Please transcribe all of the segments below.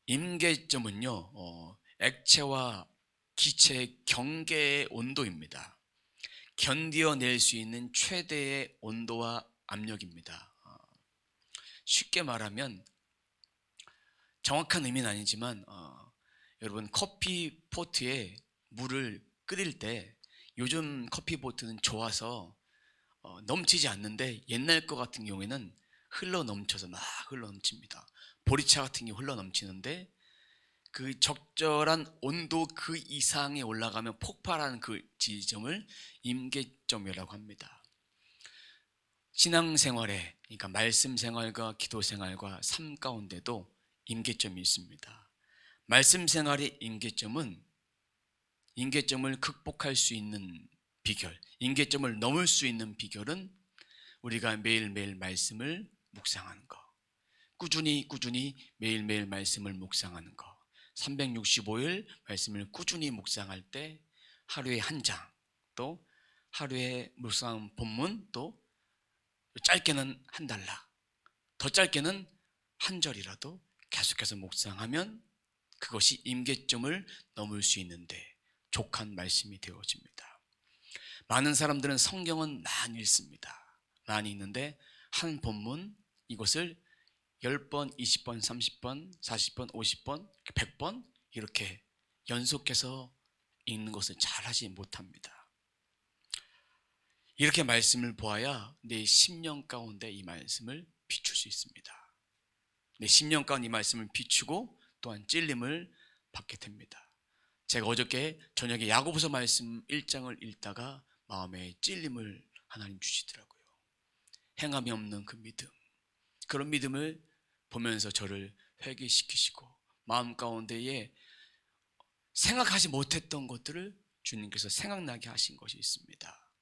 임계점은요, 액체와 기체의 경계의 온도입니다. 견디어낼 수 있는 최대의 온도와 압력입니다. 쉽게 말하면 정확한 의미는 아니지만 여러분 커피 포트에 물을 끓일 때 요즘 커피 포트는 좋아서 넘치지 않는데 옛날 거 같은 경우에는 흘러 넘쳐서 막 흘러 넘칩니다. 보리차 같은 경우 흘러 넘치는데 그 적절한 온도 그 이상에 올라가면 폭발하는 그 지점을 임계점이라고 합니다. 신앙생활에, 그러니까 말씀 생활과 기도 생활과 삶 가운데도 임계점이 있습니다. 말씀 생활의 임계점을 극복할 수 있는 비결, 임계점을 넘을 수 있는 비결은 우리가 매일매일 말씀을 묵상하는 것, 꾸준히 매일매일 말씀을 묵상하는 것, 365일 말씀을 꾸준히 묵상할 때 하루에 한 장, 또 하루에 묵상 본문, 또 짧게는 한 달락, 더 짧게는 한 절이라도 계속해서 묵상하면 그것이 임계점을 넘을 수 있는데 족한 말씀이 되어집니다. 많은 사람들은 성경은 많이 읽습니다. 많이 읽는데 한 본문 이것을 10번, 20번, 30번, 40번, 50번, 100번 이렇게 연속해서 읽는 것을 잘 하지 못합니다. 이렇게 말씀을 보아야 내 심령 가운데 이 말씀을 비출 수 있습니다. 내 심령 가운데 이 말씀을 비추고 또한 찔림을 받게 됩니다. 제가 어저께 저녁에 야고보서 말씀 1장을 읽다가 마음에 찔림을 하나님 주시더라고요. 행함이 없는 그 믿음, 그런 믿음을 보면서 저를 회개시키시고 마음 가운데에 생각하지 못했던 것들을 주님께서 생각나게 하신 것이 있습니다.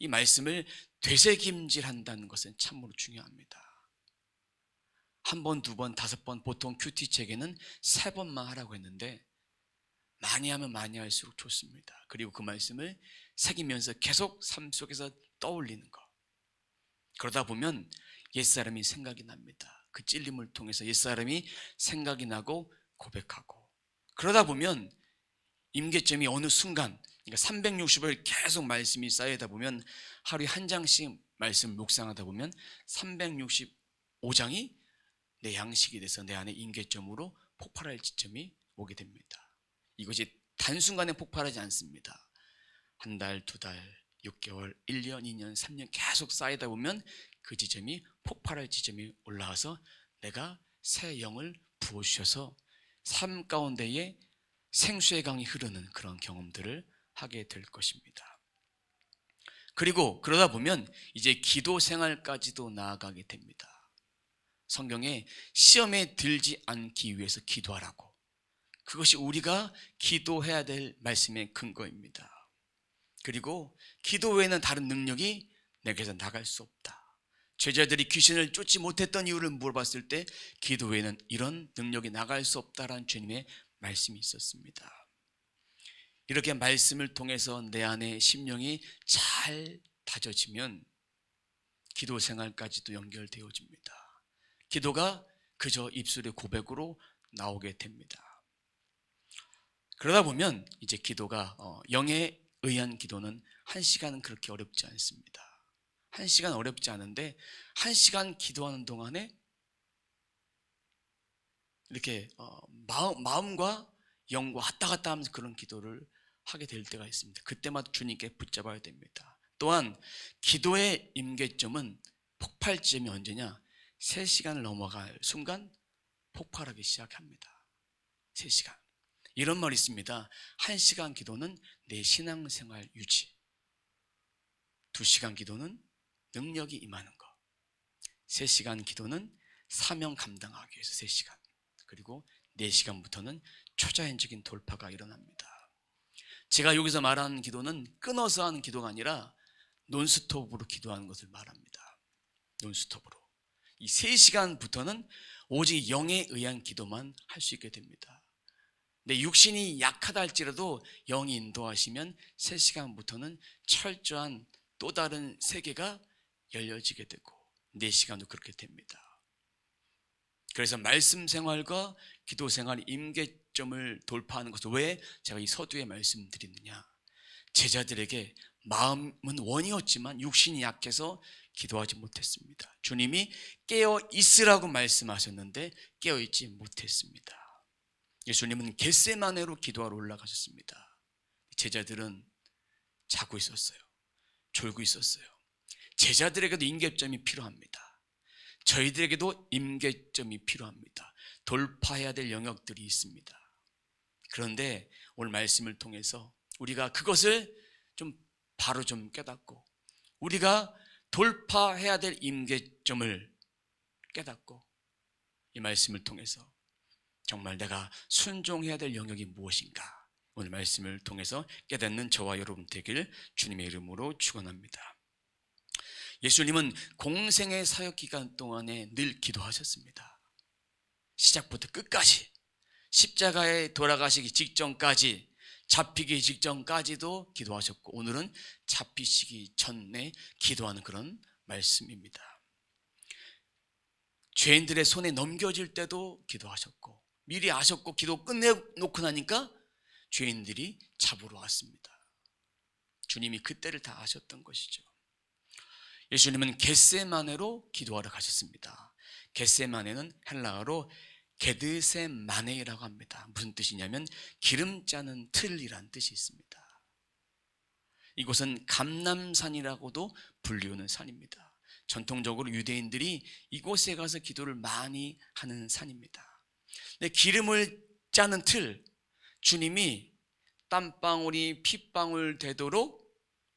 이 말씀을 되새김질한다는 것은 참으로 중요합니다. 한 번, 두 번, 5번, 보통 큐티책에는 3번만 하라고 했는데 많이 하면 많이 할수록 좋습니다. 그리고 그 말씀을 새기면서 계속 삶 속에서 떠올리는 것, 그러다 보면 옛사람이 생각이 납니다. 그 찔림을 통해서 옛사람이 생각이 나고 고백하고, 그러다 보면 임계점이 어느 순간, 그러니까 360일 계속 말씀이 쌓이다 보면 하루에 한 장씩 말씀을 묵상하다 보면 365장이 내 양식이 돼서 내 안에 임계점으로 폭발할 지점이 오게 됩니다. 이것이 단순간에 폭발하지 않습니다. 한 달, 2달, 6개월, 1년, 2년, 3년 계속 쌓이다 보면 그 지점이 폭발할 지점이 올라와서 내가 새 영을 부어주셔서 삶 가운데에 생수의 강이 흐르는 그런 경험들을 하게 될 것입니다. 그리고 그러다 보면 이제 기도 생활까지도 나아가게 됩니다. 성경에 시험에 들지 않기 위해서 기도하라고, 그것이 우리가 기도해야 될 말씀의 근거입니다. 그리고 기도 외에는 다른 능력이 내게서 나갈 수 없다. 제자들이 귀신을 쫓지 못했던 이유를 물어봤을 때 기도 외에는 이런 능력이 나갈 수 없다라는 주님의 말씀이 있었습니다. 이렇게 말씀을 통해서 내 안에 심령이 잘 다져지면 기도 생활까지도 연결되어집니다. 기도가 그저 입술의 고백으로 나오게 됩니다. 그러다 보면 이제 기도가 영에 의한 기도는 1시간은 그렇게 어렵지 않습니다. 1시간 어렵지 않은데 1시간 기도하는 동안에 이렇게 마음과 영과 왔다 갔다 하면서 그런 기도를 하게 될 때가 있습니다. 그때마다 주님께 붙잡아야 됩니다. 또한 기도의 임계점은 폭발점이 언제냐? 3시간을 넘어갈 순간 폭발하기 시작합니다. 3시간. 이런 말이 있습니다. 1시간 기도는 내 신앙생활 유지, 2시간 기도는 능력이 임하는 것, 3시간 기도는 사명 감당하기 위해서 3시간, 그리고 4시간부터는 초자연적인 돌파가 일어납니다. 제가 여기서 말하는 기도는 끊어서 하는 기도가 아니라 논스톱으로 기도하는 것을 말합니다. 논스톱으로. 이 3시간부터는 오직 영에 의한 기도만 할 수 있게 됩니다. 내 육신이 약하다 할지라도 영이 인도하시면 3시간부터는 철저한 또 다른 세계가 열려지게 되고 4시간도 그렇게 됩니다. 그래서 말씀 생활과 기도 생활 임계점을 돌파하는 것을 왜 제가 이 서두에 말씀드리느냐, 제자들에게 마음은 원이었지만 육신이 약해서 기도하지 못했습니다. 주님이 깨어 있으라고 말씀하셨는데 깨어 있지 못했습니다. 예수님은 겟세마네로 기도하러 올라가셨습니다. 제자들은 자고 있었어요. 졸고 있었어요. 제자들에게도 임계점이 필요합니다. 저희들에게도 임계점이 필요합니다. 돌파해야 될 영역들이 있습니다. 그런데 오늘 말씀을 통해서 우리가 그것을 바로 깨닫고, 우리가 돌파해야 될 임계점을 깨닫고, 이 말씀을 통해서 정말 내가 순종해야 될 영역이 무엇인가, 오늘 말씀을 통해서 깨닫는 저와 여러분 되기를 주님의 이름으로 축원합니다. 예수님은 공생의 사역 기간 동안에 늘 기도하셨습니다. 시작부터 끝까지, 십자가에 돌아가시기 직전까지, 잡히기 직전까지도 기도하셨고, 오늘은 잡히시기 전에 기도하는 그런 말씀입니다. 죄인들의 손에 넘겨질 때도 기도하셨고, 미리 아셨고 기도 끝내놓고 나니까 죄인들이 잡으러 왔습니다. 주님이 그때를 다 아셨던 것이죠. 예수님은 겟세마네로 기도하러 가셨습니다. 겟세마네는 헬라어로 게드세마네라고 합니다. 무슨 뜻이냐면 기름 짜는 틀이란 뜻이 있습니다. 이곳은 감람산이라고도 불리우는 산입니다. 전통적으로 유대인들이 이곳에 가서 기도를 많이 하는 산입니다. 근데 기름을 짜는 틀, 주님이 땀방울이 핏방울 되도록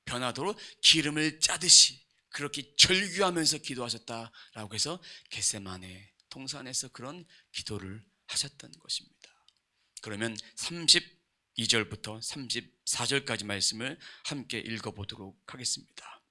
변하도록 기름을 짜듯이 그렇게 절규하면서 기도하셨다라고 해서 겟세마네 동산에서 그런 기도를 하셨던 것입니다. 그러면 32절부터 34절까지 말씀을 함께 읽어보도록 하겠습니다.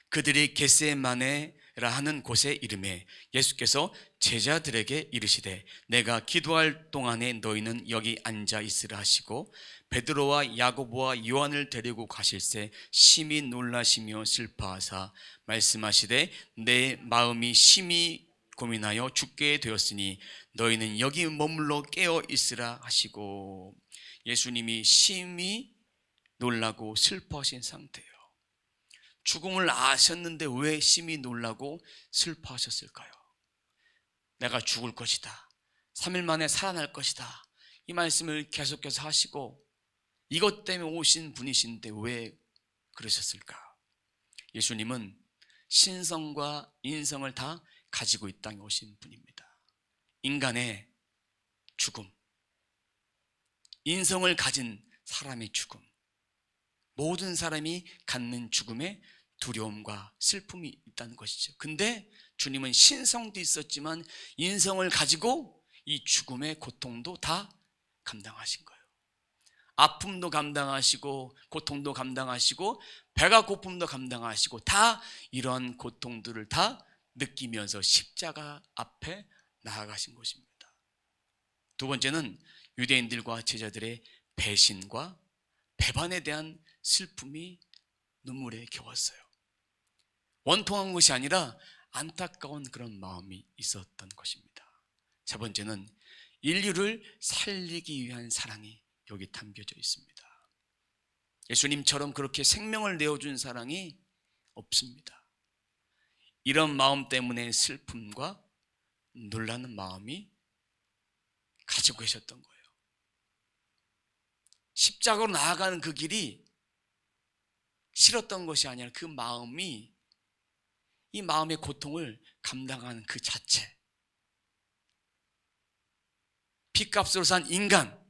그들이 겟세마네라 하는 곳에 이르매 예수께서 제자들에게 이르시되 내가 기도할 동안에 너희는 여기 앉아 있으라 하시고 베드로와 야고보와 요한을 데리고 가실새 심히 놀라시며 슬퍼하사 말씀하시되 내 마음이 심히 고민하여 죽게 되었으니 너희는 여기 머물러 깨어 있으라 하시고, 예수님이 심히 놀라고 슬퍼하신 상태예요. 죽음을 아셨는데 왜 심히 놀라고 슬퍼하셨을까요? 내가 죽을 것이다, 3일 만에 살아날 것이다, 이 말씀을 계속해서 하시고 이것 때문에 오신 분이신데 왜 그러셨을까? 예수님은 신성과 인성을 다 가지고 이 땅에 오신 분입니다. 인간의 죽음, 인성을 가진 사람의 죽음, 모든 사람이 갖는 죽음에 두려움과 슬픔이 있다는 것이죠. 근데 주님은 신성도 있었지만 인성을 가지고 이 죽음의 고통도 다 감당하신 거예요. 아픔도 감당하시고 고통도 감당하시고 배가 고픔도 감당하시고 다 이런 고통들을 다 느끼면서 십자가 앞에 나아가신 것입니다. 두 번째는 유대인들과 제자들의 배신과 배반에 대한 슬픔이 눈물에 겨웠어요. 원통한 것이 아니라 안타까운 그런 마음이 있었던 것입니다. 세 번째는 인류를 살리기 위한 사랑이 여기 담겨져 있습니다. 예수님처럼 그렇게 생명을 내어준 사랑이 없습니다. 이런 마음 때문에 슬픔과 놀라는 마음이 가지고 계셨던 거예요. 십자가로 나아가는 그 길이 싫었던 것이 아니라 그 마음이, 이 마음의 고통을 감당하는 그 자체, 핏값으로 산 인간,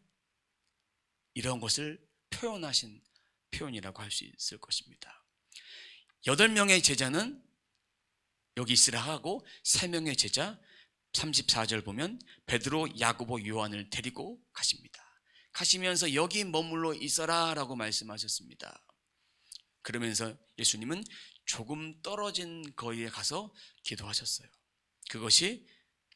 이런 것을 표현하신 표현이라고 할 수 있을 것입니다. 8명의 제자는 여기 있으라 하고 3명의 제자, 34절 보면 베드로, 야고보, 요한을 데리고 가십니다. 가시면서 여기 머물러 있어라 라고 말씀하셨습니다. 그러면서 예수님은 조금 떨어진 거리에 가서 기도하셨어요. 그것이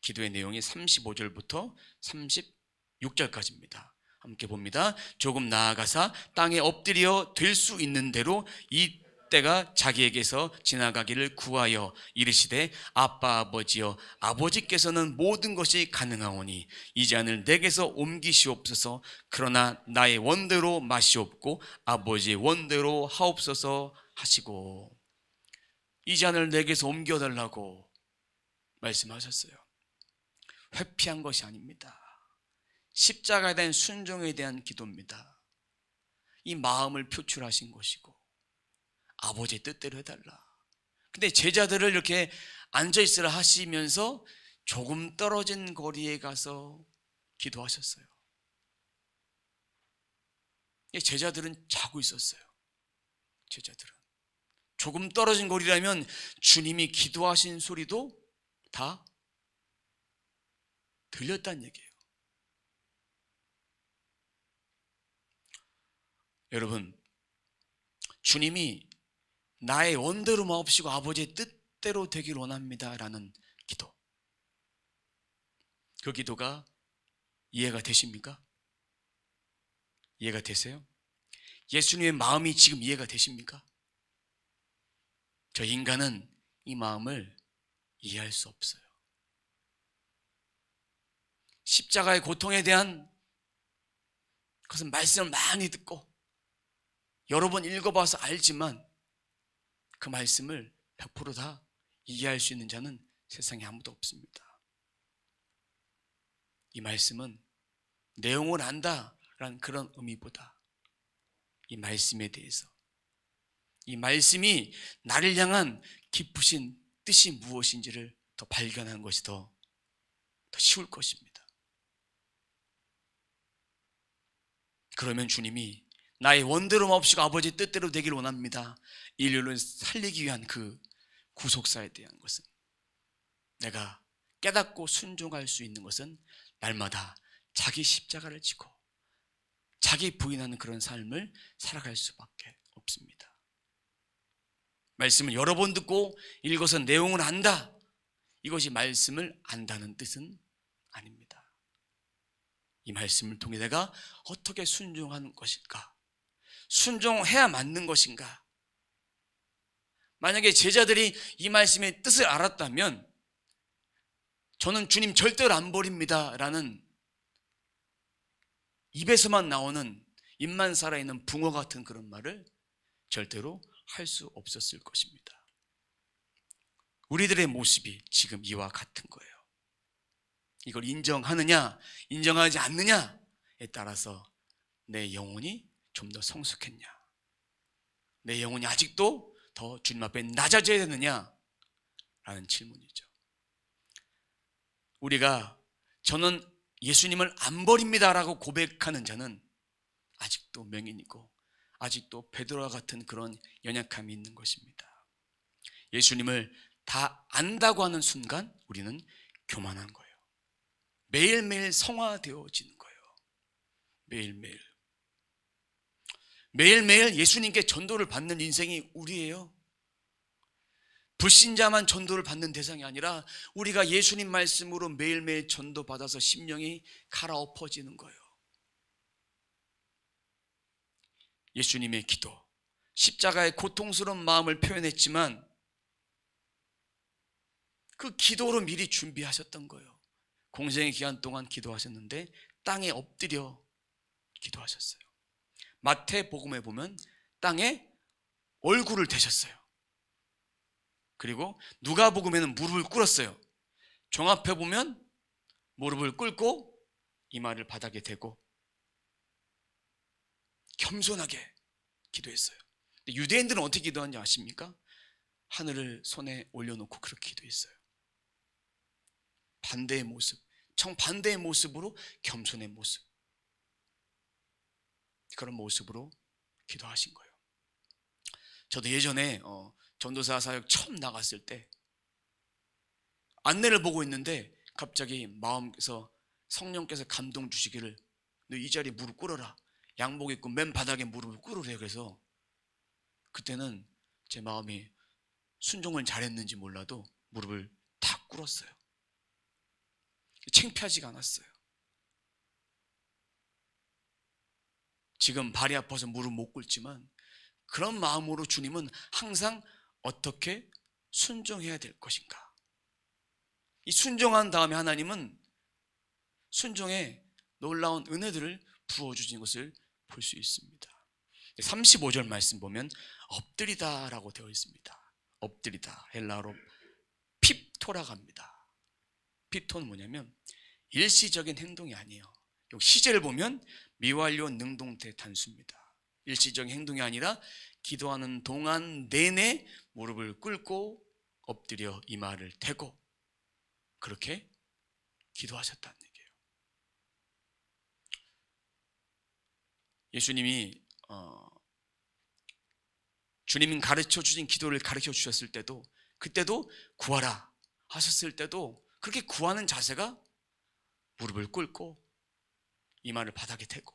기도의 내용이 35절부터 36절까지입니다. 함께 봅니다. 조금 나아가사 땅에 엎드려 될 수 있는 대로 이 때가 자기에게서 지나가기를 구하여 이르시되 아빠 아버지여 아버지께서는 모든 것이 가능하오니 이 잔을 내게서 옮기시옵소서. 그러나 나의 원대로 마시옵고 아버지의 원대로 하옵소서 하시고, 이 잔을 내게서 옮겨달라고 말씀하셨어요. 회피한 것이 아닙니다. 십자가에 대한 순종에 대한 기도입니다. 이 마음을 표출하신 것이고 아버지의 뜻대로 해달라. 근데 제자들을 이렇게 앉아있으라 하시면서 조금 떨어진 거리에 가서 기도하셨어요. 제자들은 자고 있었어요. 제자들은 조금 떨어진 거리라면 주님이 기도하신 소리도 다 들렸다는 얘기예요. 여러분, 주님이 나의 원대로 마옵시고 아버지의 뜻대로 되길 원합니다 라는 기도, 그 기도가 이해가 되십니까? 이해가 되세요? 예수님의 마음이 지금 이해가 되십니까? 저 인간은 이 마음을 이해할 수 없어요. 십자가의 고통에 대한 그것은 말씀을 많이 듣고 여러 번 읽어봐서 알지만 그 말씀을 100% 다 이해할 수 있는 자는 세상에 아무도 없습니다. 이 말씀은 내용을 안다라는 그런 의미보다 이 말씀에 대해서, 이 말씀이 나를 향한 깊으신 뜻이 무엇인지를 더 발견하는 것이 더 쉬울 것입니다. 그러면 주님이 나의 원대로 마옵시고 아버지의 뜻대로 되길 원합니다, 인류를 살리기 위한 그 구속사에 대한 것은, 내가 깨닫고 순종할 수 있는 것은 날마다 자기 십자가를 지고 자기 부인하는 그런 삶을 살아갈 수밖에 없습니다. 말씀을 여러 번 듣고 읽어서 내용을 안다, 이것이 말씀을 안다는 뜻은 아닙니다. 이 말씀을 통해 내가 어떻게 순종하는 것일까? 순종해야 맞는 것인가? 만약에 제자들이 이 말씀의 뜻을 알았다면 저는 주님 절대로 안 버립니다 라는 입에서만 나오는 입만 살아있는 붕어 같은 그런 말을 절대로 할 수 없었을 것입니다. 우리들의 모습이 지금 이와 같은 거예요. 이걸 인정하느냐 인정하지 않느냐에 따라서 내 영혼이 좀 더 성숙했냐, 내 영혼이 아직도 더 주님 앞에 낮아져야 되느냐 라는 질문이죠. 우리가 저는 예수님을 안 버립니다 라고 고백하는 자는 아직도 명인이고 아직도 베드로와 같은 그런 연약함이 있는 것입니다. 예수님을 다 안다고 하는 순간 우리는 교만한 거예요. 매일매일 성화되어지는 거예요. 매일매일 예수님께 전도를 받는 인생이 우리예요. 불신자만 전도를 받는 대상이 아니라 우리가 예수님 말씀으로 매일매일 전도받아서 심령이 갈아엎어지는 거예요. 예수님의 기도, 십자가의 고통스러운 마음을 표현했지만 그 기도로 미리 준비하셨던 거예요. 공생의 기간 동안 기도하셨는데 땅에 엎드려 기도하셨어요. 마태복음에 보면 땅에 얼굴을 대셨어요. 그리고 누가복음에는 무릎을 꿇었어요. 종합해 보면 무릎을 꿇고 이마를 바닥에 대고 겸손하게 기도했어요. 근데 유대인들은 어떻게 기도하는지 아십니까? 하늘을 손에 올려놓고 그렇게 기도했어요. 반대의 모습, 정반대의 모습으로 겸손의 모습, 그런 모습으로 기도하신 거예요. 저도 예전에 전도사 사역 처음 나갔을 때 안내를 보고 있는데 갑자기 마음에서 성령께서 감동 주시기를 너 이 자리에 무릎 꿇어라, 양복 입고 맨 바닥에 무릎을 꿇으래. 그래서 그때는 제 마음이 순종을 잘했는지 몰라도 무릎을 다 꿇었어요. 창피하지가 않았어요. 지금 발이 아파서 무릎 못 꿇지만 그런 마음으로 주님은 항상 어떻게 순종해야 될 것인가. 이 순종한 다음에 하나님은 순종에 놀라운 은혜들을 부어주신 것을 볼 수 있습니다. 35절 말씀 보면 엎드리다 라고 되어 있습니다. 엎드리다, 헬라어로 핍토라고 합니다. 핍토는 뭐냐면 일시적인 행동이 아니에요. 여기 시제를 보면 미완료 능동태 단수입니다. 일시적인 행동이 아니라 기도하는 동안 내내 무릎을 꿇고 엎드려 이마를 대고 그렇게 기도하셨다는 얘기예요. 예수님이 주님이 가르쳐 주신 기도를 가르쳐 주셨을 때도, 그때도 구하라 하셨을 때도 그렇게 구하는 자세가 무릎을 꿇고 이마를 바닥에 대고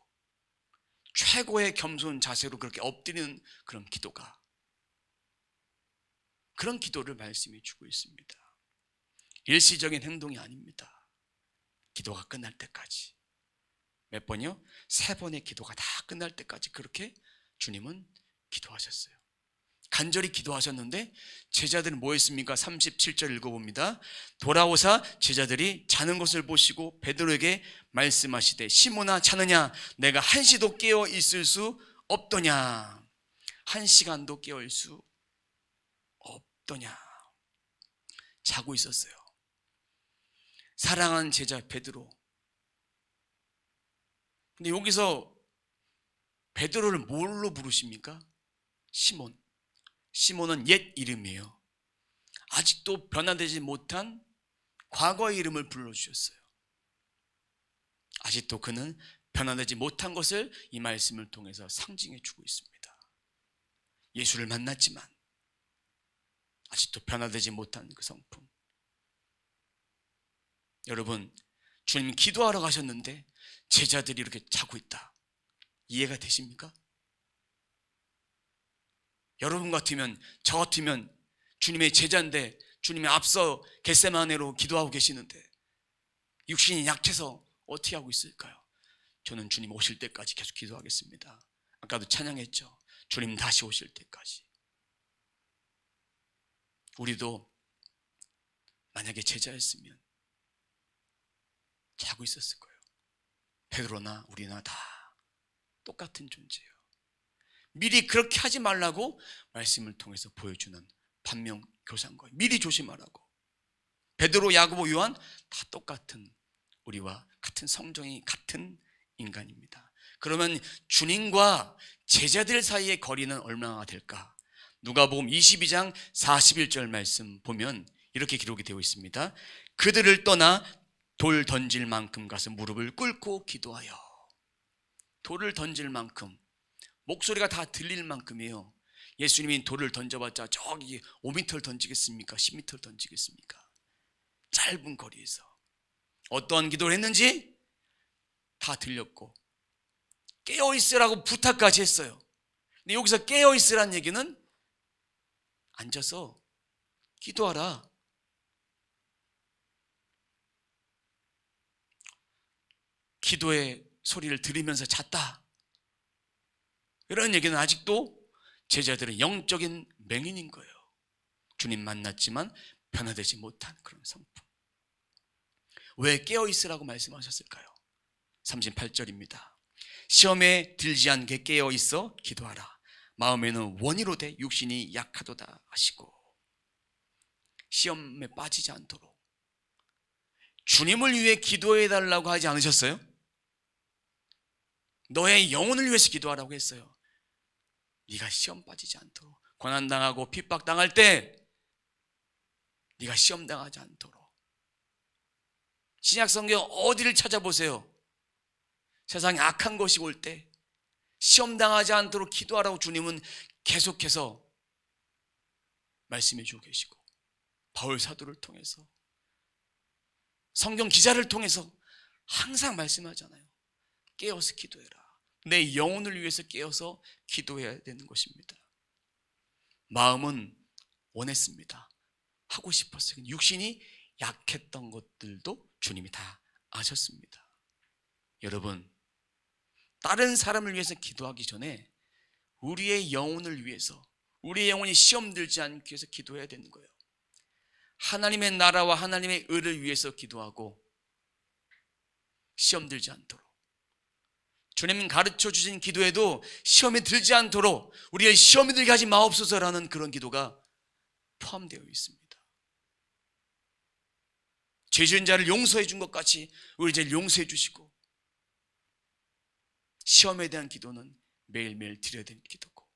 최고의 겸손 자세로 그렇게 엎드리는 그런 기도가, 그런 기도를 말씀해 주고 있습니다. 일시적인 행동이 아닙니다. 기도가 끝날 때까지. 몇 번이요? 3번의 기도가 다 끝날 때까지 그렇게 주님은 기도하셨어요. 간절히 기도하셨는데 제자들은 뭐 했습니까? 37절 읽어봅니다. 돌아오사 제자들이 자는 것을 보시고 베드로에게 말씀하시되 시몬아 자느냐? 내가 1시도 깨어 있을 수 없더냐? 1시간도 깨어 있을 수 없더냐? 자고 있었어요. 사랑하는 제자 베드로. 근데 여기서 베드로를 뭘로 부르십니까? 시몬. 시몬은 옛 이름이에요. 아직도 변화되지 못한 과거의 이름을 불러주셨어요. 아직도 그는 변화되지 못한 것을 이 말씀을 통해서 상징해 주고 있습니다. 예수를 만났지만 아직도 변화되지 못한 그 성품. 여러분, 주님 기도하러 가셨는데 제자들이 이렇게 자고 있다. 이해가 되십니까? 여러분 같으면, 저 같으면 주님의 제자인데 주님이 앞서 겟세마네로 기도하고 계시는데 육신이 약해서 어떻게 하고 있을까요? 저는 주님 오실 때까지 계속 기도하겠습니다. 아까도 찬양했죠. 주님 다시 오실 때까지. 우리도 만약에 제자였으면 자고 있었을 거예요. 베드로나 우리나 다 똑같은 존재예요. 미리 그렇게 하지 말라고 말씀을 통해서 보여주는 반면교사인 거예요. 미리 조심하라고. 베드로, 야고보, 요한 다 똑같은, 우리와 같은 성정이 같은 인간입니다. 그러면 주님과 제자들 사이의 거리는 얼마나 될까? 누가복음 22장 41절 말씀 보면 이렇게 기록이 되어 있습니다. 그들을 떠나 돌 던질 만큼 가서 무릎을 꿇고 기도하여. 돌을 던질 만큼, 목소리가 다 들릴 만큼이에요. 예수님이 돌을 던져봤자 저기 5m를 던지겠습니까? 10m를 던지겠습니까? 짧은 거리에서 어떠한 기도를 했는지 다 들렸고 깨어있으라고 부탁까지 했어요. 근데 여기서 깨어있으라는 얘기는 앉아서 기도하라. 기도의 소리를 들으면서 잤다. 이런 얘기는 아직도 제자들은 영적인 맹인인 거예요. 주님 만났지만 변화되지 못한 그런 성품. 왜 깨어있으라고 말씀하셨을까요? 38절입니다. 시험에 들지 않게 깨어있어 기도하라. 마음에는 원이로되 육신이 약하도다 하시고. 시험에 빠지지 않도록 주님을 위해 기도해달라고 하지 않으셨어요? 너의 영혼을 위해서 기도하라고 했어요. 네가 시험 빠지지 않도록, 고난당하고 핍박당할 때 네가 시험당하지 않도록. 신약성경 어디를 찾아보세요. 세상에 악한 것이 올 때 시험당하지 않도록 기도하라고 주님은 계속해서 말씀해 주고 계시고, 바울 사도를 통해서, 성경 기자를 통해서 항상 말씀하잖아요. 깨어서 기도해라. 내 영혼을 위해서 깨어서 기도해야 되는 것입니다. 마음은 원했습니다. 하고 싶었어요. 육신이 약했던 것들도 주님이 다 아셨습니다. 여러분, 다른 사람을 위해서 기도하기 전에 우리의 영혼을 위해서, 우리의 영혼이 시험 들지 않기 위해서 기도해야 되는 거예요. 하나님의 나라와 하나님의 의를 위해서 기도하고 시험 들지 않도록, 주님 가르쳐 주신 기도에도 시험에 들지 않도록 우리를 시험에 들게 하지 마옵소서라는 그런 기도가 포함되어 있습니다. 죄 지은 자를 용서해 준 것 같이 우리 죄를 용서해 주시고, 시험에 대한 기도는 매일매일 드려야 되는 기도고,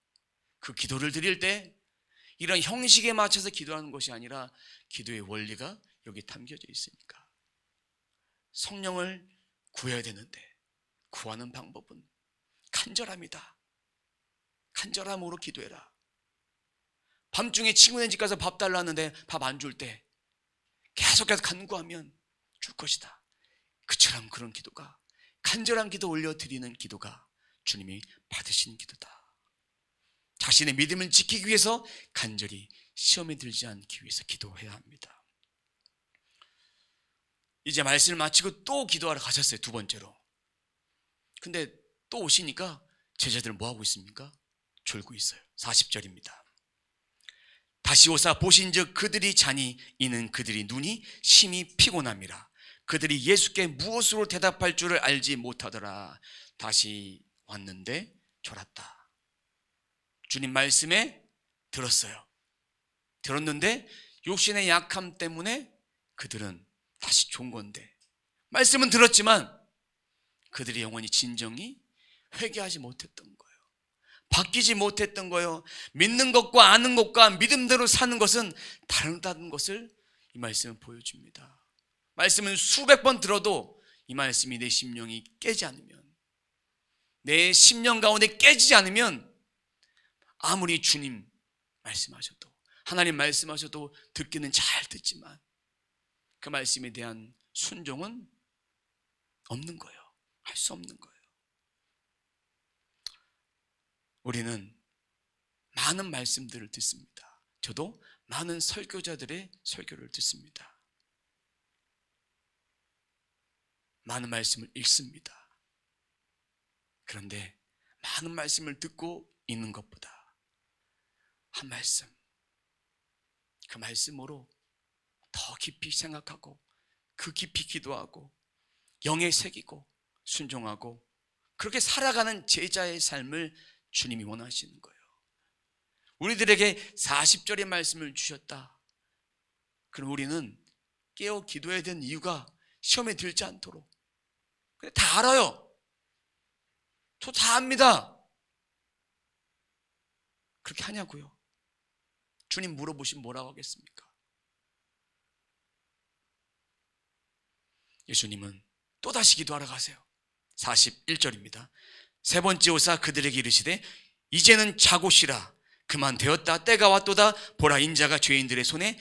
그 기도를 드릴 때 이런 형식에 맞춰서 기도하는 것이 아니라 기도의 원리가 여기 담겨져 있으니까 성령을 구해야 되는데 구하는 방법은 간절함이다. 간절함으로 기도해라. 밤중에 친구네 집 가서 밥 달라는데 밥 안 줄 때 계속해서 간구하면 줄 것이다. 그처럼 그런 기도가, 간절한 기도 올려드리는 기도가 주님이 받으시는 기도다. 자신의 믿음을 지키기 위해서 간절히 시험에 들지 않기 위해서 기도해야 합니다. 이제 말씀을 마치고 또 기도하러 가셨어요. 두 번째로. 근데 또 오시니까 제자들은 뭐하고 있습니까? 졸고 있어요. 40절입니다. 다시 오사 보신즉 그들이 자니 이는 그들이 눈이 심히 피곤함이라. 그들이 예수께 무엇으로 대답할 줄을 알지 못하더라. 다시 왔는데 졸았다. 주님 말씀에 들었어요. 들었는데 육신의 약함 때문에 그들은 다시 좋은 건데, 말씀은 들었지만 그들의 영혼이 진정이 회개하지 못했던 거예요. 바뀌지 못했던 거예요. 믿는 것과 아는 것과 믿음대로 사는 것은 다르다는 것을 이 말씀은 보여줍니다. 말씀은 수백 번 들어도 이 말씀이 내 심령이 깨지 않으면, 내 심령 가운데 깨지지 않으면 아무리 주님 말씀하셔도, 하나님 말씀하셔도 듣기는 잘 듣지만 그 말씀에 대한 순종은 없는 거예요. 할 수 없는 거예요. 우리는 많은 말씀들을 듣습니다. 저도 많은 설교자들의 설교를 듣습니다. 많은 말씀을 읽습니다. 그런데 많은 말씀을 듣고 읽는 것보다 한 말씀, 그 말씀으로 더 깊이 생각하고 그 깊이 기도하고 영에 새기고 순종하고 그렇게 살아가는 제자의 삶을 주님이 원하시는 거예요. 우리들에게 40절의 말씀을 주셨다. 그럼 우리는 깨어 기도해야 되는 이유가 시험에 들지 않도록. 근데 다 알아요. 저 다 압니다. 그렇게 하냐고요? 주님 물어보시면 뭐라고 하겠습니까? 예수님은 또다시 기도하러 가세요. 41절입니다. 세 번째 오사 그들에게 이르시되 이제는 자고 쉬라. 그만 되었다. 때가 왔도다. 보라 인자가 죄인들의 손에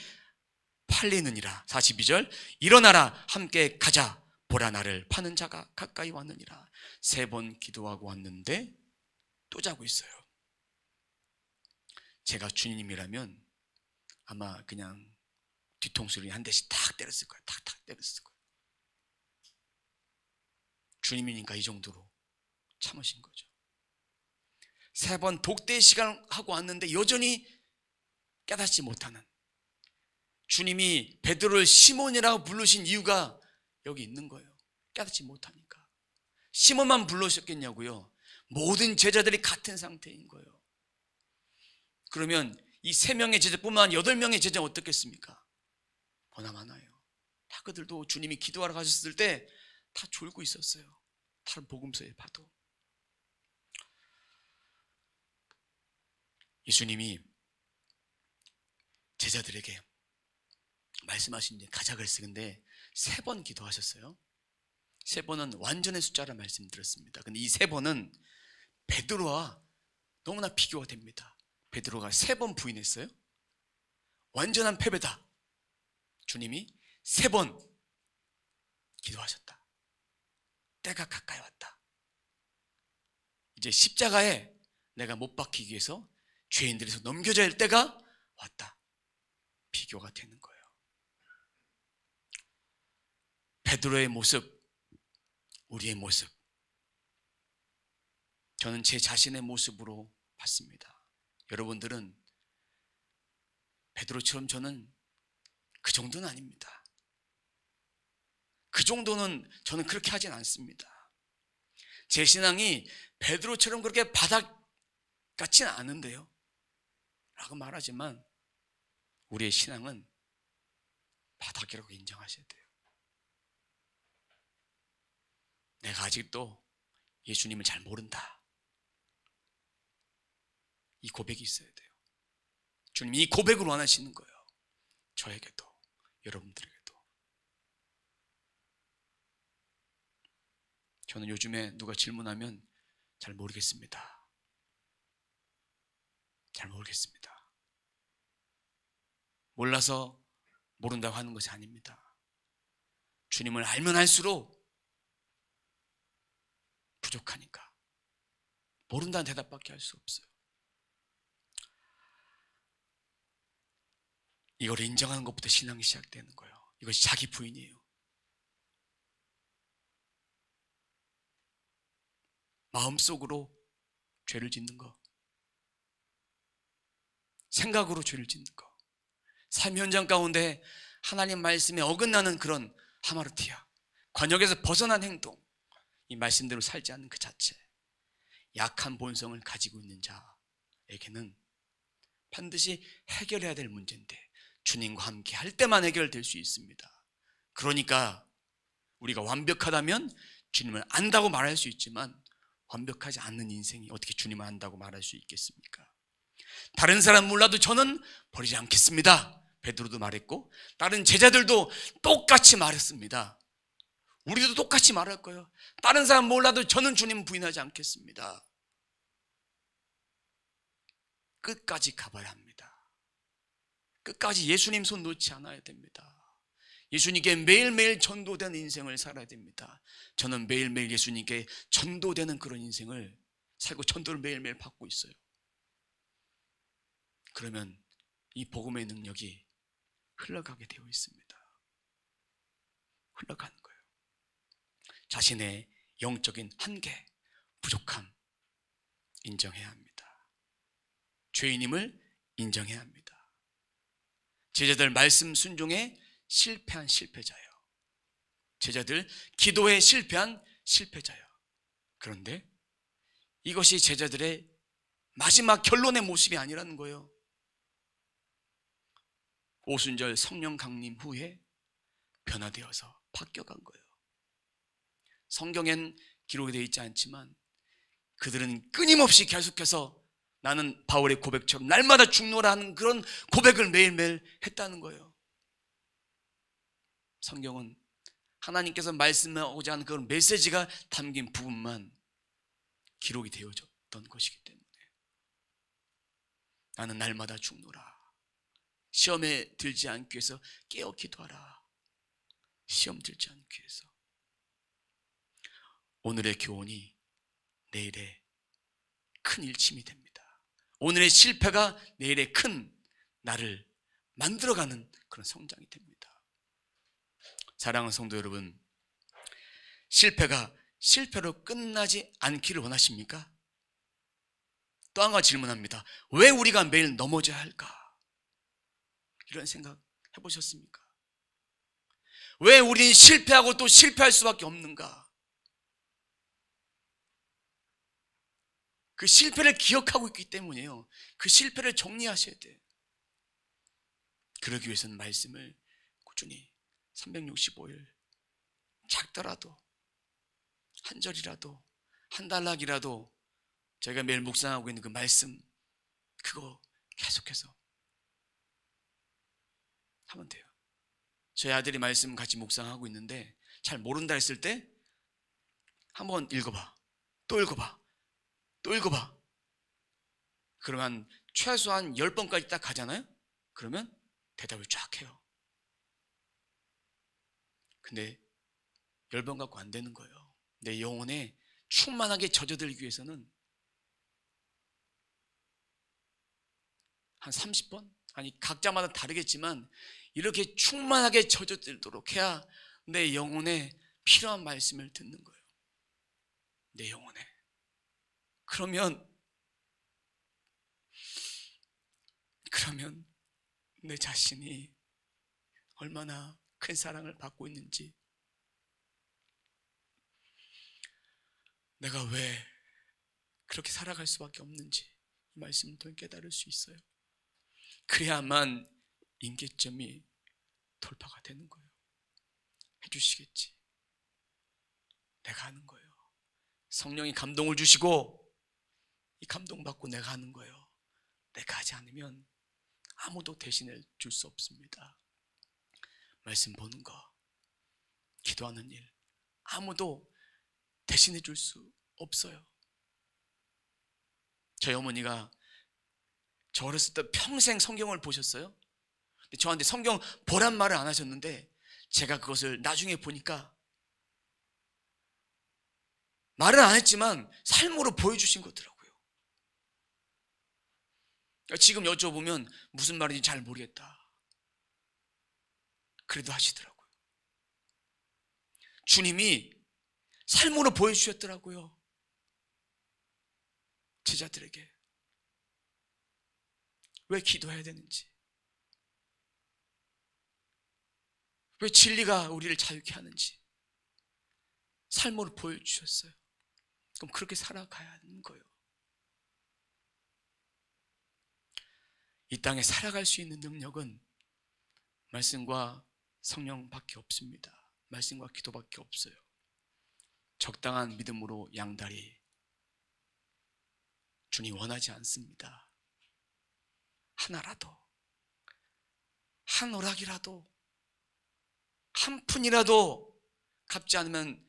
팔리느니라. 42절 일어나라. 함께 가자. 보라 나를 파는 자가 가까이 왔느니라. 세 번 기도하고 왔는데 또 자고 있어요. 제가 주님이라면 아마 그냥 뒤통수를 한 대씩 탁 때렸을 거예요. 탁탁 때렸을 거예요. 주님이니까 이 정도로 참으신 거죠. 세 번 독대 시간을 하고 왔는데 여전히 깨닫지 못하는, 주님이 베드로를 시몬이라고 부르신 이유가 여기 있는 거예요. 깨닫지 못하니까. 시몬만 불러셨겠냐고요? 모든 제자들이 같은 상태인 거예요. 그러면 이 3명의 제자뿐만 아니라 8명의 제자는 어떻겠습니까? 보나마나요. 다 그들도 주님이 기도하러 가셨을 때 다 졸고 있었어요. 다른 복음서에 봐도. 예수님이 제자들에게 말씀하신 이제 가자 그랬어요. 근데 3번 기도하셨어요. 3번은 완전의 숫자라 말씀드렸습니다. 근데 이 3번은 베드로와 너무나 비교가 됩니다. 베드로가 3번 부인했어요. 완전한 패배다. 주님이 3번 기도하셨다. 때가 가까이 왔다. 이제 십자가에 내가 못 박히기 위해서 죄인들에서 넘겨져야 할 때가 왔다. 비교가 되는 거예요. 베드로의 모습, 우리의 모습, 저는 제 자신의 모습으로 맞습니다. 여러분들은 베드로처럼 저는 그 정도는 아닙니다. 그 정도는 저는 그렇게 하진 않습니다. 제 신앙이 베드로처럼 그렇게 바닥 같지는 않은데요 라고 말하지만 우리의 신앙은 바닥이라고 인정하셔야 돼요. 내가 아직도 예수님을 잘 모른다, 이 고백이 있어야 돼요. 주님이 이 고백을 원하시는 거예요. 저에게도, 여러분들에게도. 저는 요즘에 누가 질문하면 잘 모르겠습니다. 잘 모르겠습니다. 몰라서 모른다고 하는 것이 아닙니다. 주님을 알면 알수록 부족하니까 모른다는 대답밖에 할 수 없어요. 이걸 인정하는 것부터 신앙이 시작되는 거예요. 이것이 자기 부인이에요. 마음속으로 죄를 짓는 거, 생각으로 죄를 짓는 거, 삶 현장 가운데 하나님 말씀에 어긋나는 그런 하마르티아, 관역에서 벗어난 행동, 이 말씀대로 살지 않는 그 자체, 약한 본성을 가지고 있는 자에게는 반드시 해결해야 될 문제인데 주님과 함께 할 때만 해결될 수 있습니다. 그러니까 우리가 완벽하다면 주님을 안다고 말할 수 있지만 완벽하지 않는 인생이 어떻게 주님을 안다고 말할 수 있겠습니까? 다른 사람 몰라도 저는 버리지 않겠습니다. 베드로도 말했고 다른 제자들도 똑같이 말했습니다. 우리도 똑같이 말할 거예요. 다른 사람 몰라도 저는 주님 부인하지 않겠습니다. 끝까지 가봐야 합니다. 끝까지 예수님 손 놓지 않아야 됩니다. 예수님께 매일매일 전도되는 인생을 살아야 됩니다. 저는 매일매일 예수님께 전도되는 그런 인생을 살고 전도를 매일매일 받고 있어요. 그러면 이 복음의 능력이 흘러가게 되어 있습니다. 흘러가는 거예요. 자신의 영적인 한계, 부족함 인정해야 합니다. 죄인임을 인정해야 합니다. 제자들 말씀 순종에 실패한 실패자예요. 제자들 기도에 실패한 실패자예요. 그런데 이것이 제자들의 마지막 결론의 모습이 아니라는 거예요. 오순절 성령 강림 후에 변화되어서 바뀌어간 거예요. 성경엔 기록이 되어 있지 않지만 그들은 끊임없이 계속해서 나는 바울의 고백처럼 날마다 죽노라 하는 그런 고백을 매일매일 했다는 거예요. 성경은 하나님께서 말씀하고자 하는 그런 메시지가 담긴 부분만 기록이 되어졌던 것이기 때문에 나는 날마다 죽노라. 시험에 들지 않기 위해서 깨어 기도하라. 시험 들지 않기 위해서. 오늘의 교훈이 내일의 큰 일침이 됩니다. 오늘의 실패가 내일의 큰 나를 만들어가는 그런 성장이 됩니다. 사랑하는 성도 여러분, 실패가 실패로 끝나지 않기를 원하십니까? 또 한 가지 질문합니다. 왜 우리가 매일 넘어져야 할까? 이런 생각 해보셨습니까? 왜 우리는 실패하고 또 실패할 수밖에 없는가? 그 실패를 기억하고 있기 때문이에요. 그 실패를 정리하셔야 돼요. 그러기 위해서는 말씀을 꾸준히 365일 작더라도 한 절이라도 한 단락이라도 저희가 매일 묵상하고 있는 그 말씀 그거 계속해서 하면 돼요. 저희 아들이 말씀 같이 묵상하고 있는데 잘 모른다 했을 때 한번 읽어봐, 또 읽어봐, 또 읽어봐. 그러면 최소한 10번까지 딱 가잖아요. 그러면 대답을 쫙 해요. 근데 10번 갖고 안 되는 거예요. 내 영혼에 충만하게 젖어들기 위해서는 한 30번? 아니 각자마다 다르겠지만 이렇게 충만하게 젖어들도록 해야 내 영혼에 필요한 말씀을 듣는 거예요. 내 영혼에. 그러면 그러면 내 자신이 얼마나 큰 사랑을 받고 있는지, 내가 왜 그렇게 살아갈 수밖에 없는지 이 말씀을 통해 깨달을 수 있어요. 그래야만 임계점이 돌파가 되는 거예요. 해주시겠지. 내가 하는 거예요. 성령이 감동을 주시고 이 감동받고 내가 하는 거예요. 내가 하지 않으면 아무도 대신해 줄 수 없습니다. 말씀 보는 거, 기도하는 일, 아무도 대신해 줄 수 없어요. 저희 어머니가 저 어렸을 때 평생 성경을 보셨어요. 근데 저한테 성경 보란 말을 안 하셨는데 제가 그것을 나중에 보니까 말은 안 했지만 삶으로 보여주신 거더라고요. 지금 여쭤보면 무슨 말인지 잘 모르겠다, 그래도 하시더라고요. 주님이 삶으로 보여주셨더라고요. 제자들에게 왜 기도해야 되는지, 왜 진리가 우리를 자유케 하는지 삶으로 보여주셨어요. 그럼 그렇게 살아가야 하는 거예요. 이 땅에 살아갈 수 있는 능력은 말씀과 성령밖에 없습니다. 말씀과 기도밖에 없어요. 적당한 믿음으로 양다리, 주님 원하지 않습니다. 하나라도, 한 오락이라도, 한 푼이라도 갚지 않으면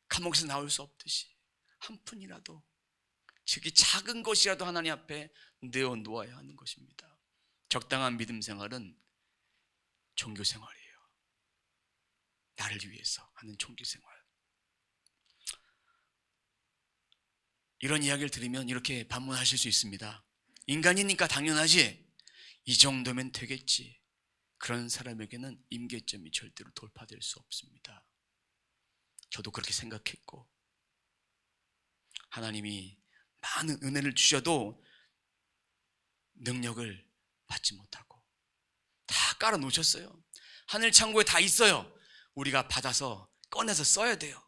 감옥에서 나올 수 없듯이 한 푼이라도, 즉 이 작은 것이라도 하나님 앞에 내어놓아야 하는 것입니다. 적당한 믿음 생활은 종교 생활이에요. 나를 위해서 하는 종교 생활. 이런 이야기를 들으면 이렇게 반문하실 수 있습니다. 인간이니까 당연하지, 이 정도면 되겠지. 그런 사람에게는 임계점이 절대로 돌파될 수 없습니다. 저도 그렇게 생각했고, 하나님이 많은 은혜를 주셔도 능력을 받지 못하고 다 깔아놓으셨어요. 하늘 창고에 다 있어요. 우리가 받아서 꺼내서 써야 돼요.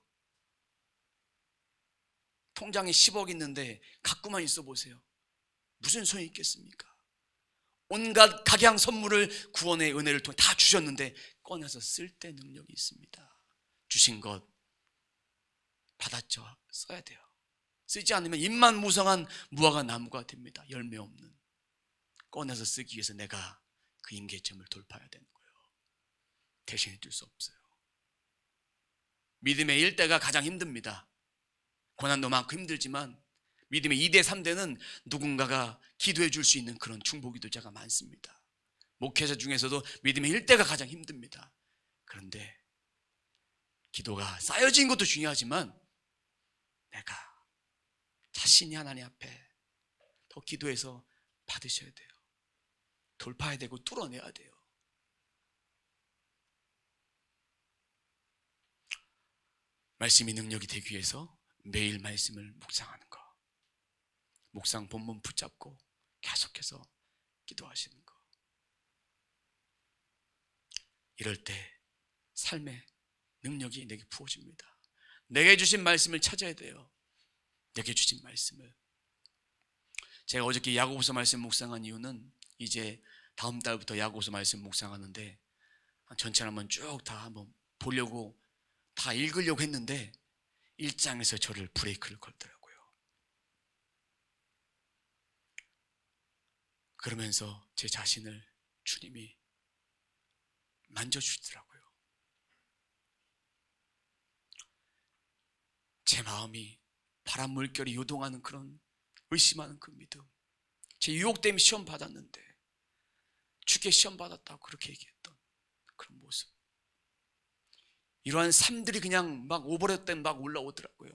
통장에 10억 있는데 갖고만 있어 보세요. 무슨 소용이 있겠습니까? 온갖 각양 선물을 구원의 은혜를 통해 다 주셨는데 꺼내서 쓸 때 능력이 있습니다. 주신 것 받았죠. 써야 돼요. 쓰지 않으면 입만무성한 무화과 나무가 됩니다. 열매 없는. 꺼내서 쓰기 위해서 내가 그 임계점을 돌파해야 되는 거예요. 대신해 줄 수 없어요. 믿음의 1대가 가장 힘듭니다. 고난도 많고 힘들지만 믿음의 2대, 3대는 누군가가 기도해 줄 수 있는 그런 중보기도자가 많습니다. 목회자 중에서도 믿음의 1대가 가장 힘듭니다. 그런데 기도가 쌓여진 것도 중요하지만 내가 자신이 하나님 앞에 더 기도해서 받으셔야 돼요. 돌파해야 되고 뚫어내야 돼요. 말씀이 능력이 되기 위해서 매일 말씀을 묵상하는 거, 묵상 본문 붙잡고 계속해서 기도하시는 거. 이럴 때 삶의 능력이 내게 부어집니다. 내게 주신 말씀을 찾아야 돼요. 내게 주신 말씀을. 제가 어저께 야고보서 말씀 묵상한 이유는 이제 다음 달부터 야고보서 말씀 묵상하는데 전체를 한번 쭉 다 한번 보려고 다 읽으려고 했는데 1장에서 저를 브레이크를 걸더라고요. 그러면서 제 자신을 주님이 만져주시더라고요. 제 마음이 바람 물결이 요동하는 그런 의심하는 그 믿음. 제 유혹 때문에 시험 받았는데 주께 시험 받았다고 그렇게 얘기했던 그런 모습. 이러한 삶들이 그냥 막 오버랩 때문에 막 올라오더라고요.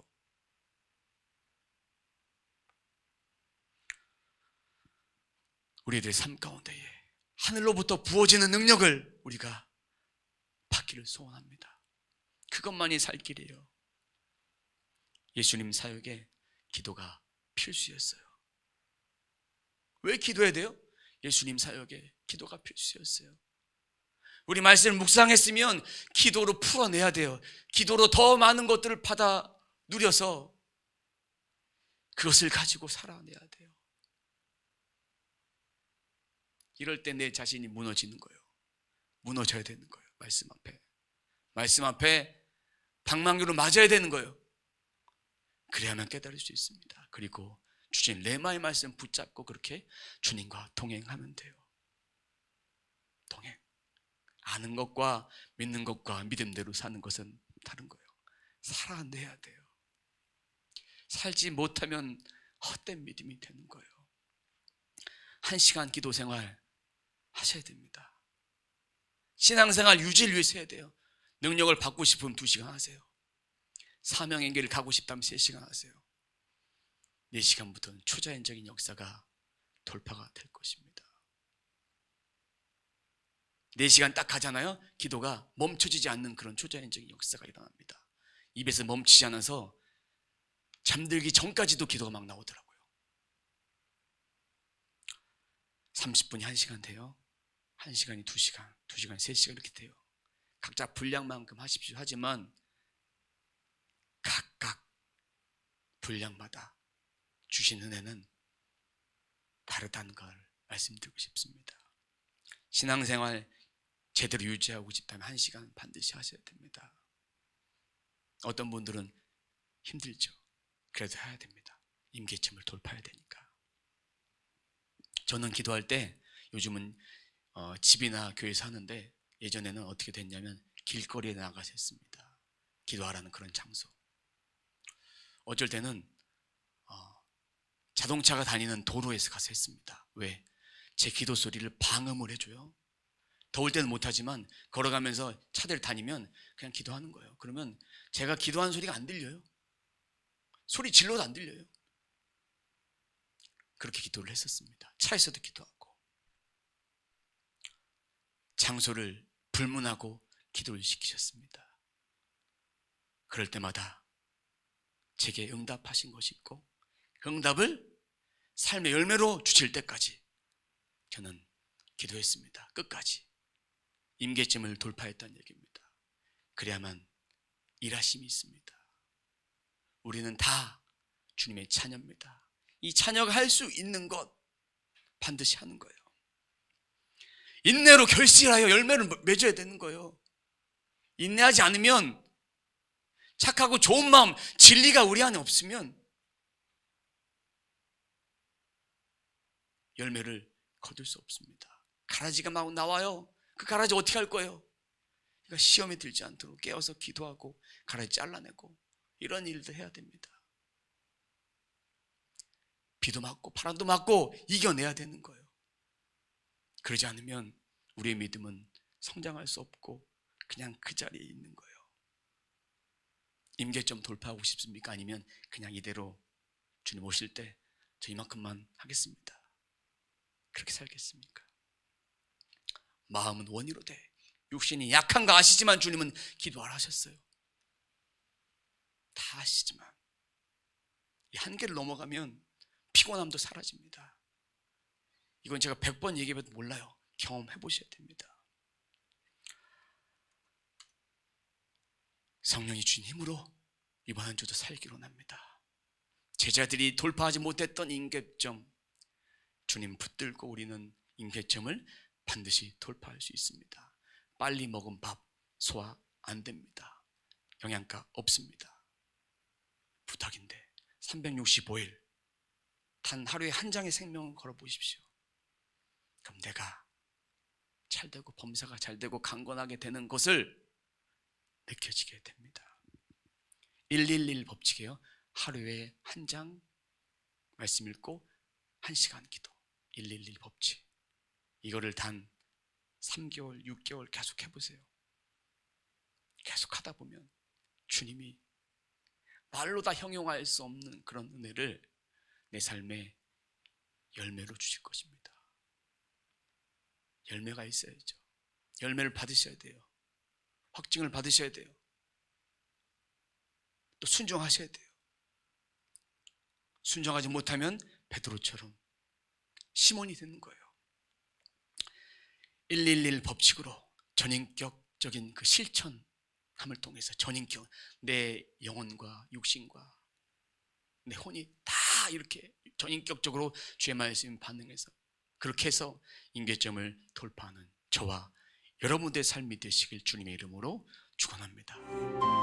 우리들의 삶 가운데에 하늘로부터 부어지는 능력을 우리가 받기를 소원합니다. 그것만이 살 길이에요. 예수님 사역에 기도가 필수였어요. 왜 기도해야 돼요? 예수님 사역에 기도가 필수였어요. 우리 말씀을 묵상했으면 기도로 풀어내야 돼요. 기도로 더 많은 것들을 받아 누려서 그것을 가지고 살아내야 돼요. 이럴 때 내 자신이 무너지는 거예요. 무너져야 되는 거예요. 말씀 앞에 방망이로 맞아야 되는 거예요. 그래야만 깨달을 수 있습니다. 그리고 주님 레마의 말씀 붙잡고 그렇게 주님과 동행하면 돼요. 동행. 아는 것과 믿는 것과 믿음대로 사는 것은 다른 거예요. 살아내야 돼요. 살지 못하면 헛된 믿음이 되는 거예요. 1시간 기도 생활 하셔야 됩니다. 신앙생활 유지를 위해서 해야 돼요. 능력을 받고 싶으면 2시간 하세요. 사명의 길을 가고 싶다면 3시간 하세요. 4시간부터는 초자연적인 역사가 돌파가 될 것입니다. 4시간 딱 가잖아요. 기도가 멈춰지지 않는 그런 초자연적인 역사가 일어납니다. 입에서 멈추지 않아서 잠들기 전까지도 기도가 막 나오더라고요. 30분이 1시간 돼요. 1시간이 2시간, 2시간 3시간 이렇게 돼요. 각자 분량만큼 하십시오. 하지만 각각 분량마다 주신 은혜는 다르다는 걸 말씀드리고 싶습니다. 신앙생활 제대로 유지하고 싶다면 1시간 반드시 하셔야 됩니다. 어떤 분들은 힘들죠. 그래도 해야 됩니다. 임계점을 돌파해야 되니까. 저는 기도할 때 요즘은 집이나 교회에서 하는데 예전에는 어떻게 됐냐면 길거리에 나가서 했습니다. 기도하라는 그런 장소. 어쩔 때는 자동차가 다니는 도로에서 가서 했습니다. 왜? 제 기도 소리를 방음을 해줘요. 더울 때는 못하지만 걸어가면서 차들 다니면 그냥 기도하는 거예요. 그러면 제가 기도하는 소리가 안 들려요. 소리 질러도 안 들려요. 그렇게 기도를 했었습니다. 차에서도 기도하고 장소를 불문하고 기도를 시키셨습니다. 그럴 때마다 제게 응답하신 것이 있고 그 응답을 삶의 열매로 주실 때까지 저는 기도했습니다. 끝까지 임계점을 돌파했다는 얘기입니다. 그래야만 일하심이 있습니다. 우리는 다 주님의 자녀입니다. 이 자녀가 할 수 있는 것 반드시 하는 거예요. 인내로 결실하여 열매를 맺어야 되는 거예요. 인내하지 않으면 착하고 좋은 마음, 진리가 우리 안에 없으면 열매를 거둘 수 없습니다. 가라지가 막 나와요. 그 가라지 어떻게 할 거예요? 그러니까 시험에 들지 않도록 깨어서 기도하고 가라지 잘라내고 이런 일도 해야 됩니다. 비도 맞고 바람도 맞고 이겨내야 되는 거예요. 그러지 않으면 우리의 믿음은 성장할 수 없고 그냥 그 자리에 있는 거예요. 임계점 돌파하고 싶습니까? 아니면 그냥 이대로 주님 오실 때 저 이만큼만 하겠습니다. 그렇게 살겠습니까? 마음은 원이로 돼. 육신이 약한 거 아시지만 주님은 기도하라 하셨어요. 다 아시지만 이 한계를 넘어가면 피곤함도 사라집니다. 이건 제가 100번 얘기해도 몰라요. 경험해 보셔야 됩니다. 성령이 주신 힘으로 이번 한 주도 살기로 합니다. 제자들이 돌파하지 못했던 임계점, 주님 붙들고 우리는 임계점을 반드시 돌파할 수 있습니다. 빨리 먹은 밥 소화 안 됩니다. 영양가 없습니다. 부탁인데 365일 단 하루에 한 장의 생명을 걸어 보십시오. 그럼 내가 잘되고 범사가 잘되고 강건하게 되는 것을 느껴지게 됩니다. 111 법칙이에요. 하루에 한 장 말씀 읽고 1시간 기도. 111 법칙. 이거를 단 3개월, 6개월 계속 해보세요. 계속 하다 보면 주님이 말로 다 형용할 수 없는 그런 은혜를 내 삶에 열매로 주실 것입니다. 열매가 있어야죠. 열매를 받으셔야 돼요. 확증을 받으셔야 돼요. 또 순종하셔야 돼요. 순종하지 못하면 베드로처럼 시몬이 되는 거예요. 111 법칙으로 전인격적인 그 실천함을 통해서 전인격, 내 영혼과 육신과 내 혼이 다 이렇게 전인격적으로 주의 말씀 반응해서 그렇게 해서 임계점을 돌파하는 저와 여러분들의 삶이 되시길 주님의 이름으로 축원합니다.